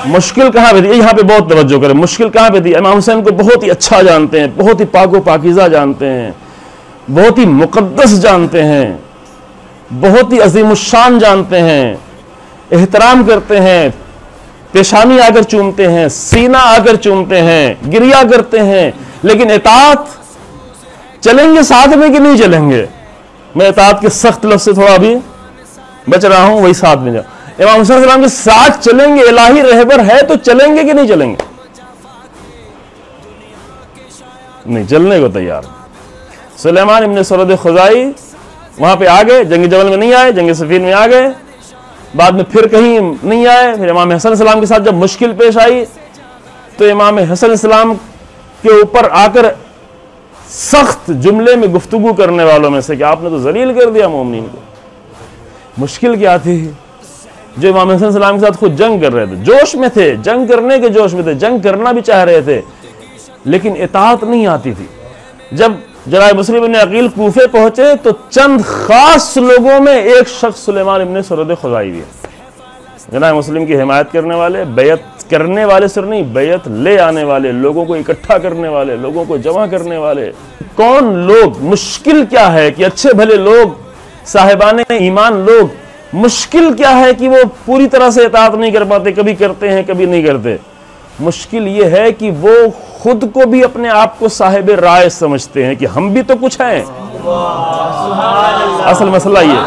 مشکل کہاں پہ تھی؟ یہاں پہ بہت توجہ کریں، مشکل کہاں پہ تھی؟ امام حسین کو بہت ہی اچھا جانتے ہیں، بہت ہی پاک و پاکیزہ جانتے ہیں، بہت ہی مقدس جانتے ہیں، بہت ہی عظیم الشان جانتے ہیں، احترام کرتے ہیں، پیشانی آ کر چومتے ہیں، سینہ آ کر چومتے ہیں، گریا کرتے ہیں، لیکن اطاعت چلیں گے ساتھ میں کہ نہیں چلیں گے؟ میں اطاعت کے سخت لفظ سے تھوڑا ابھی بچ رہا ہوں، وہی ساتھ میں جاؤ۔ امام حسین السلام کے ساتھ چلیں گے، الہی رہبر ہے تو چلیں گے کہ نہیں چلیں گے؟ نہیں، چلنے کو تیار۔ سلیمان ابن سرد خزائی وہاں پہ آ گئے، جنگ جبل میں نہیں آئے، جنگ صفین میں آ گئے، بعد میں پھر کہیں نہیں آئے۔ پھر امام حسن السلام کے ساتھ جب مشکل پیش آئی تو امام حسن السلام کے اوپر آ کر سخت جملے میں گفتگو کرنے والوں میں سے کہ آپ نے تو ذلیل کر دیا مومنین کو۔ مشکل کیا تھی؟ جو امام حسن السلام کے ساتھ خود جنگ کر رہے تھے، جوش میں تھے، جنگ کرنے کے جوش میں تھے، جنگ کرنا بھی چاہ رہے تھے، لیکن اطاعت نہیں آتی تھی۔ جب جناب مسلم بن عقیل کوفے پہنچے تو چند خاص لوگوں میں ایک شخص سلیمان ابن سرد خزائی بھی ہے، جناب مسلم کی حمایت کرنے والے، بیعت کرنے والے صرف نہیں، بیعت لے آنے والے، لوگوں کو اکٹھا کرنے والے، لوگوں کو جمع کرنے والے۔ کون لوگ؟ مشکل کیا ہے کہ اچھے بھلے لوگ، صاحبان ایمان لوگ، مشکل کیا ہے کہ وہ پوری طرح سے اطاعت نہیں کر پاتے، کبھی کرتے ہیں کبھی نہیں کرتے۔ مشکل یہ ہے کہ وہ خود کو بھی اپنے آپ کو صاحب رائے سمجھتے ہیں کہ ہم بھی تو کچھ ہیں۔ اصل مسئلہ یہ،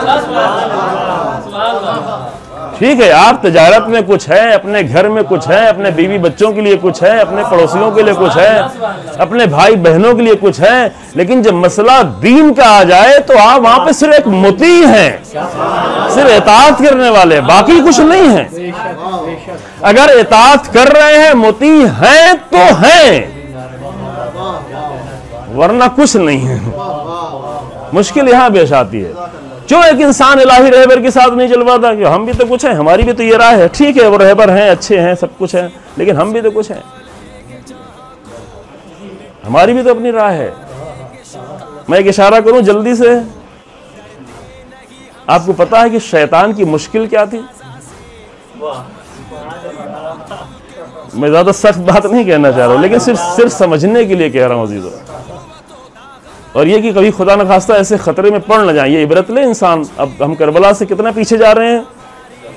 ٹھیک ہے آپ تجارت میں کچھ ہیں، اپنے گھر میں کچھ ہیں، اپنے بیوی بچوں کے لیے کچھ ہیں، اپنے پڑوسیوں کے لیے کچھ ہیں، اپنے بھائی بہنوں کے لیے کچھ ہیں، لیکن جب مسئلہ دین کا آ جائے تو آپ وہاں پہ صرف ایک مطیع ہیں، صرف اطاعت کرنے والے، باقی کچھ نہیں ہیں۔ اگر اطاعت کر رہے ہیں، مطیع ہیں تو ہیں، ورنہ کچھ نہیں ہے۔ مشکل یہاں پیش آتی ہے، جو ایک انسان الہی رہبر کے ساتھ نہیں چل پاتا کہ ہم بھی تو کچھ ہیں، ہماری بھی تو یہ رائے ہے، ٹھیک ہے وہ رہبر ہیں، اچھے ہیں، سب کچھ ہیں، لیکن ہم بھی تو کچھ ہیں، ہماری بھی تو اپنی رائے ہے۔ میں ایک اشارہ کروں جلدی سے، آپ کو پتا ہے کہ شیطان کی مشکل کیا تھی؟ میں زیادہ سخت بات نہیں کہنا چاہ رہا ہوں، لیکن صرف سمجھنے کے لیے کہہ رہا ہوں عزیزو، اور یہ کہ کبھی خدا نخواستہ ایسے خطرے میں پڑ نہ جائیں، یہ عبرت لے انسان۔ اب ہم کربلا سے کتنا پیچھے جا رہے ہیں؟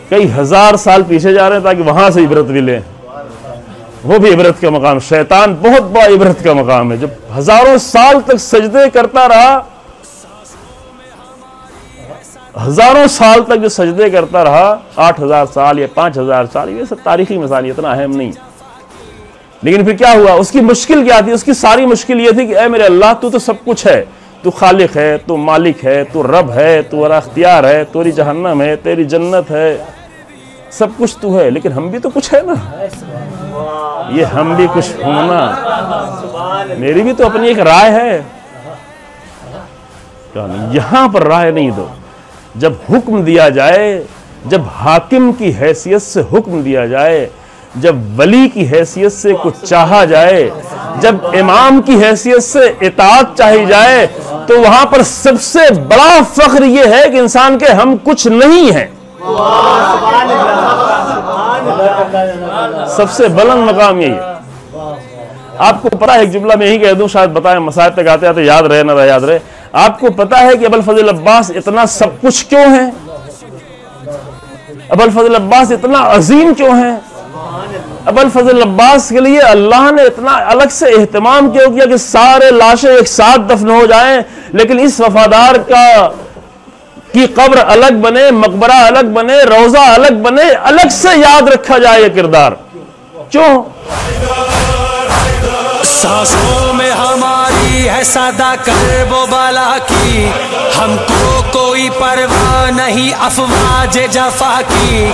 کئی ہزار سال پیچھے جا رہے ہیں تاکہ وہاں سے عبرت بھی لیں، وہ بھی عبرت کا مقام۔ شیطان بہت بڑا عبرت کا مقام ہے، جب ہزاروں سال تک سجدے کرتا رہا، ہزاروں سال تک جو سجدے کرتا رہا، 8000 سال یا 5000 سال، یہ سب تاریخی مثال، اتنا اہم نہیں، لیکن پھر کیا ہوا؟ اس کی مشکل کیا تھی؟ اس کی ساری مشکل یہ تھی کہ اے میرے اللہ تو سب کچھ ہے، تو خالق ہے، تو مالک ہے، تو رب ہے، تو ورا اختیار ہے، تیری جہنم ہے، تیری جنت ہے، سب کچھ تو ہے، لیکن ہم بھی تو کچھ ہے نا، یہ ہم بھی کچھ ہونا، میری بھی تو اپنی ایک رائے ہے۔ یہاں پر رائے نہیں دو، جب حکم دیا جائے، جب حاکم کی حیثیت سے حکم دیا جائے، جب ولی کی حیثیت سے کچھ چاہا جائے، جب امام کی حیثیت سے اطاعت چاہی جائے، تو وہاں پر سب سے بڑا فخر یہ ہے کہ انسان کے ہم کچھ نہیں ہیں۔ سب سے بلند مقام یہی ہے۔ آپ کو پتا ہے، ایک جملہ میں یہی کہہ دوں، شاید بتائیں مسائل تک آتے آتے یاد رہے نہ رہے، یاد رہے۔ آپ کو پتا ہے کہ ابوالفضل عباس اتنا سب کچھ کیوں ہیں؟ ابوالفضل عباس اتنا عظیم کیوں ہیں؟ ابوالفضل عباس کے لیے اللہ نے اتنا الگ سے اہتمام کیوں کیا کہ سارے لاشیں ایک ساتھ دفن ہو جائیں، لیکن اس وفادار کی قبر الگ بنے، مقبرہ الگ بنے، روضہ الگ بنے، الگ سے یاد رکھا جائے یہ کردار کیوں؟ سانسوں میں ہماری ہے صدا کرب و بلا کی، ہم کو کوئی پرواہ نہیں افواج جفا کی،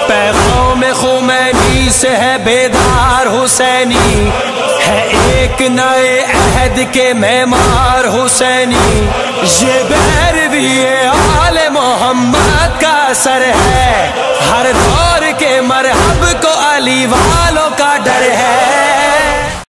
پیغام خمینی سے ہے بیدار حسینی، ہے ایک نئے عہد کے معمار حسینی، یہ بیروی آل محمد کا اثر ہے، ہر دور کے مرحب کو علی والوں کا ڈر ہے۔